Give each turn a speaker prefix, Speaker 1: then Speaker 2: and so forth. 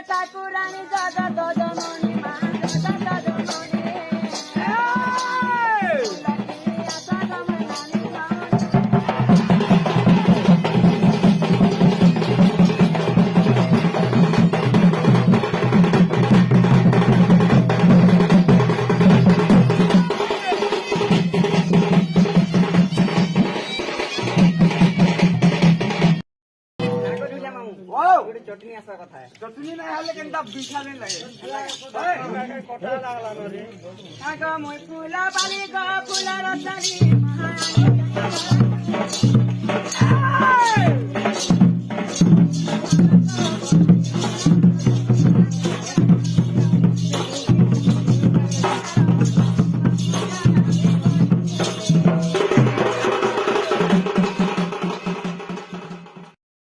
Speaker 1: ঠাকুরানী জগত জননী মা জগত জননী আশা গমনানী चटनी आसा कथा है चटनी नहीं हले केनता बिखा नहीं लगे कथा लागला न रे आगा मोय फुला बाली ग फुला रसनी महारानी